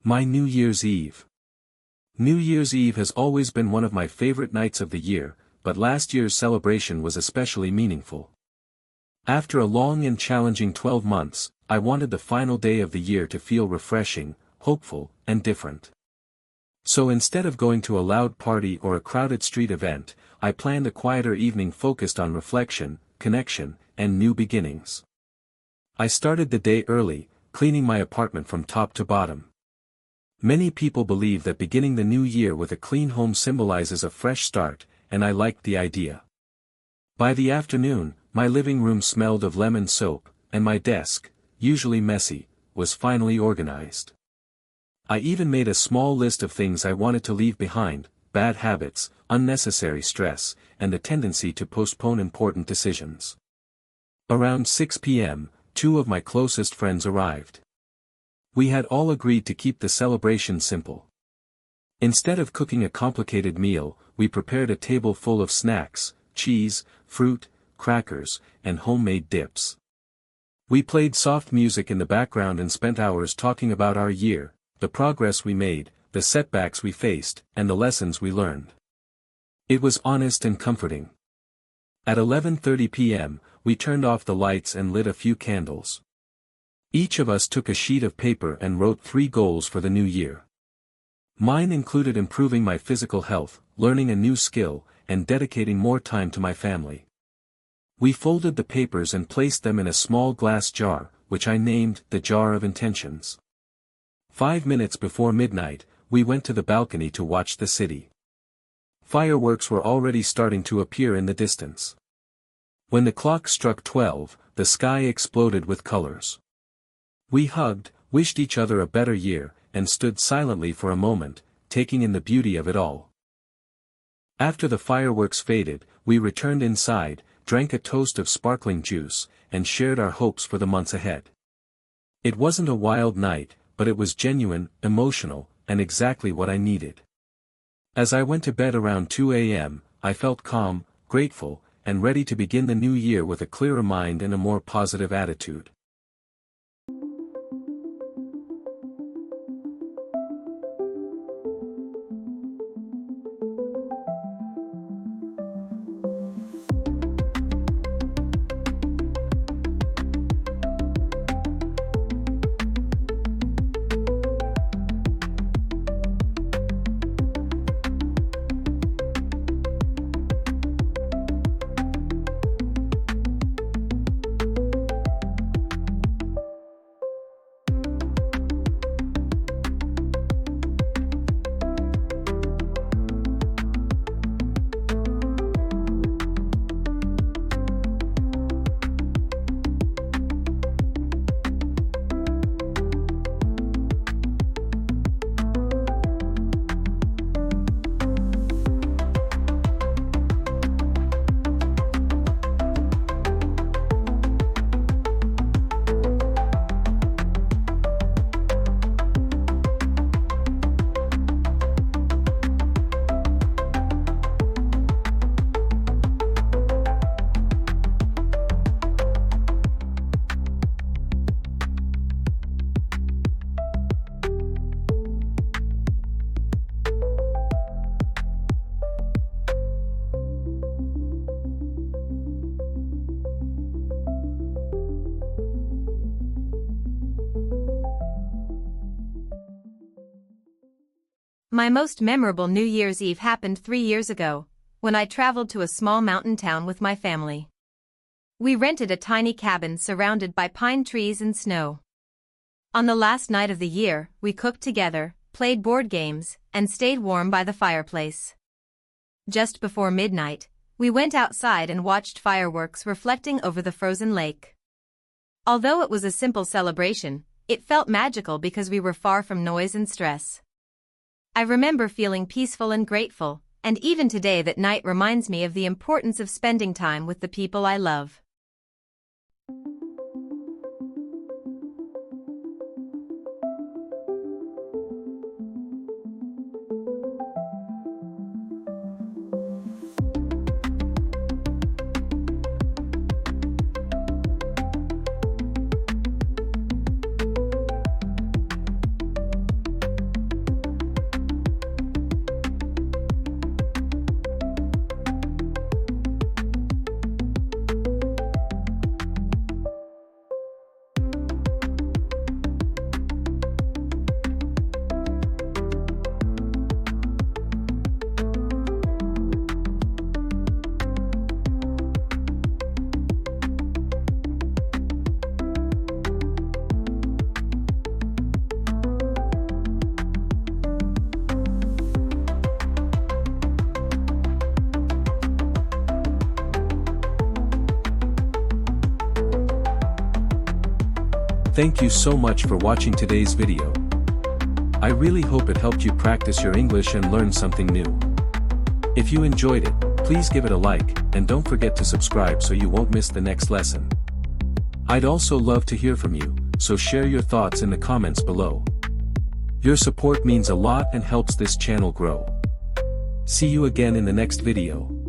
My New Year's Eve. New Year's Eve has always been one of my favorite nights of the year, but last year's celebration was especially meaningful. After a long and challenging 12 months, I wanted the final day of the year to feel refreshing, hopeful, and different. So instead of going to a loud party or a crowded street event, I planned a quieter evening focused on reflection, connection, and new beginnings. I started the day early, cleaning my apartment from top to bottom. Many people believe that beginning the new year with a clean home symbolizes a fresh start, and I liked the idea. By the afternoon, my living room smelled of lemon soap, and my desk, usually messy, was finally organized. I even made a small list of things I wanted to leave behind: bad habits, unnecessary stress, and the tendency to postpone important decisions. Around 6 p.m., 2 of my closest friends arrived. We had all agreed to keep the celebration simple. Instead of cooking a complicated meal, we prepared a table full of snacks, cheese, fruit, crackers, and homemade dips. We played soft music in the background and spent hours talking about our year, the progress we made, the setbacks we faced, and the lessons we learned. It was honest and comforting. At 11:30 p.m., we turned off the lights and lit a few candles. Each of us took a sheet of paper and wrote 3 goals for the new year. Mine included improving my physical health, learning a new skill, and dedicating more time to my family. We folded the papers and placed them in a small glass jar, which I named the Jar of Intentions. 5 minutes before midnight, we went to the balcony to watch the city. Fireworks were already starting to appear in the distance. When the clock struck 12, the sky exploded with colors. We hugged, wished each other a better year, and stood silently for a moment, taking in the beauty of it all. After the fireworks faded, we returned inside, drank a toast of sparkling juice, and shared our hopes for the months ahead. It wasn't a wild night, but it was genuine, emotional, and exactly what I needed. As I went to bed around 2 a.m., I felt calm, grateful, and ready to begin the new year with a clearer mind and a more positive attitude. My most memorable New Year's Eve happened 3 years ago, when I traveled to a small mountain town with my family. We rented a tiny cabin surrounded by pine trees and snow. On the last night of the year, we cooked together, played board games, and stayed warm by the fireplace. Just before midnight, we went outside and watched fireworks reflecting over the frozen lake. Although it was a simple celebration, it felt magical because we were far from noise and stress. I remember feeling peaceful and grateful, and even today that night reminds me of the importance of spending time with the people I love. Thank you so much for watching today's video. I really hope it helped you practice your English and learn something new. If you enjoyed it, please give it a like, and don't forget to subscribe so you won't miss the next lesson. I'd also love to hear from you, so share your thoughts in the comments below. Your support means a lot and helps this channel grow. See you again in the next video.